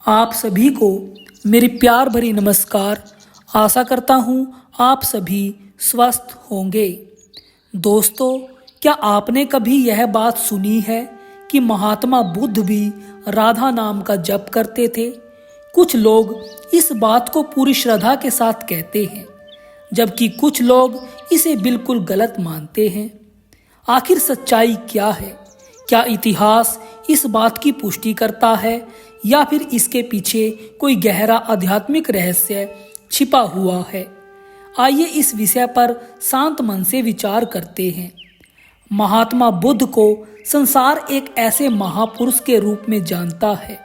आप सभी को मेरी प्यार भरी नमस्कार। आशा करता हूँ आप सभी स्वस्थ होंगे। दोस्तों, क्या आपने कभी यह बात सुनी है कि महात्मा बुद्ध भी राधा नाम का जप करते थे? कुछ लोग इस बात को पूरी श्रद्धा के साथ कहते हैं, जबकि कुछ लोग इसे बिल्कुल गलत मानते हैं। आखिर सच्चाई क्या है? क्या इतिहास इस बात की पुष्टि करता है या फिर इसके पीछे कोई गहरा आध्यात्मिक रहस्य छिपा हुआ है? आइए इस विषय पर शांत मन से विचार करते हैं। महात्मा बुद्ध को संसार एक ऐसे महापुरुष के रूप में जानता है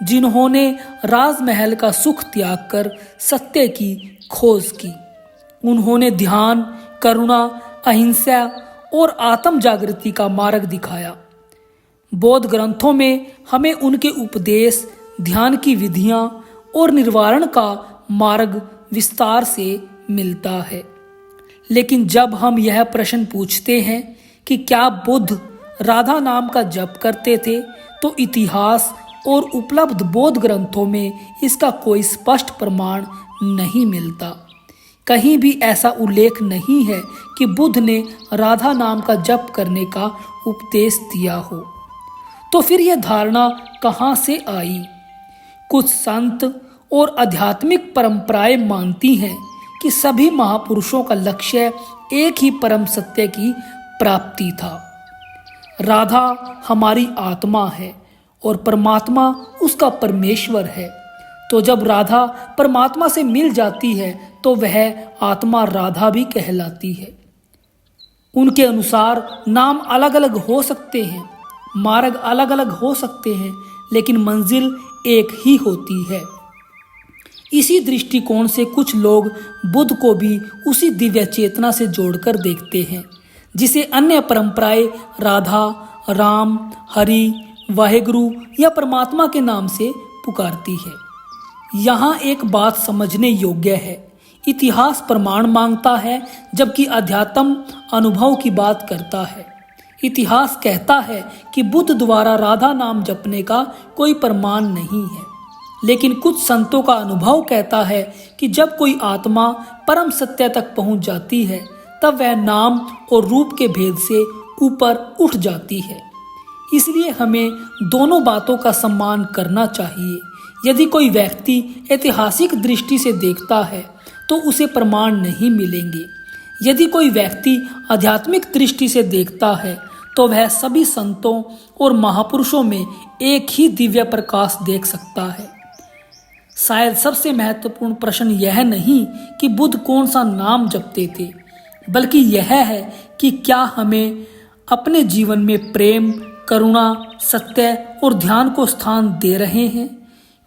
जिन्होंने राजमहल का सुख त्याग कर सत्य की खोज की। उन्होंने ध्यान, करुणा, अहिंसा और आत्म जागृति का मार्ग दिखाया। बौद्ध ग्रंथों में हमें उनके उपदेश, ध्यान की विधियां और निर्वाण का मार्ग विस्तार से मिलता है। लेकिन जब हम यह प्रश्न पूछते हैं कि क्या बुद्ध राधा नाम का जप करते थे, तो इतिहास और उपलब्ध बौद्ध ग्रंथों में इसका कोई स्पष्ट प्रमाण नहीं मिलता। कहीं भी ऐसा उल्लेख नहीं है कि बुद्ध ने राधा नाम का जप करने का उपदेश दिया हो। तो फिर यह धारणा कहाँ से आई? कुछ संत और आध्यात्मिक परंपराएं मानती हैं कि सभी महापुरुषों का लक्ष्य एक ही परम सत्य की प्राप्ति था। राधा हमारी आत्मा है और परमात्मा उसका परमेश्वर है। तो जब राधा परमात्मा से मिल जाती है तो वह आत्मा राधा भी कहलाती है। उनके अनुसार नाम अलग अलग हो सकते हैं, मार्ग अलग अलग हो सकते हैं, लेकिन मंजिल एक ही होती है। इसी दृष्टिकोण से कुछ लोग बुद्ध को भी उसी दिव्य चेतना से जोड़कर देखते हैं जिसे अन्य परंपराएं राधा, राम, हरि, वाहेगुरु या परमात्मा के नाम से पुकारती है। यहाँ एक बात समझने योग्य है। इतिहास प्रमाण मांगता है, जबकि अध्यात्म अनुभव की बात करता है। इतिहास कहता है कि बुद्ध द्वारा राधा नाम जपने का कोई प्रमाण नहीं है, लेकिन कुछ संतों का अनुभव कहता है कि जब कोई आत्मा परम सत्य तक पहुंच जाती है तब वह नाम और रूप के भेद से ऊपर उठ जाती है। इसलिए हमें दोनों बातों का सम्मान करना चाहिए। यदि कोई व्यक्ति ऐतिहासिक दृष्टि से देखता है तो उसे प्रमाण नहीं मिलेंगे। यदि कोई व्यक्ति आध्यात्मिक दृष्टि से देखता है तो वह सभी संतों और महापुरुषों में एक ही दिव्य प्रकाश देख सकता है। शायद सबसे महत्वपूर्ण प्रश्न यह नहीं कि बुद्ध कौन सा नाम जपते थे, बल्कि यह है कि क्या हमें अपने जीवन में प्रेम, करुणा, सत्य और ध्यान को स्थान दे रहे हैं,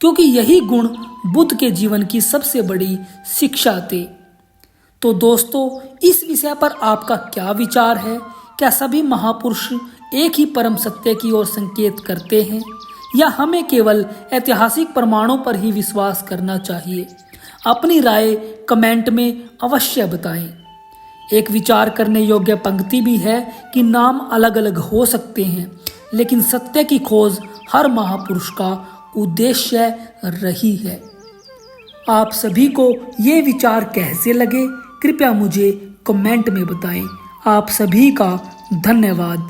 क्योंकि यही गुण बुद्ध के जीवन की सबसे बड़ी शिक्षा थे। तो दोस्तों, इस विषय पर आपका क्या विचार है? क्या सभी महापुरुष एक ही परम सत्य की ओर संकेत करते हैं, या हमें केवल ऐतिहासिक प्रमाणों पर ही विश्वास करना चाहिए? अपनी राय कमेंट में अवश्य बताएं। एक विचार करने योग्य पंक्ति भी है कि नाम अलग अलग हो सकते हैं, लेकिन सत्य की खोज हर महापुरुष का उद्देश्य रही है। आप सभी को ये विचार कैसे लगे, कृपया मुझे कमेंट में बताएं। आप सभी का धन्यवाद।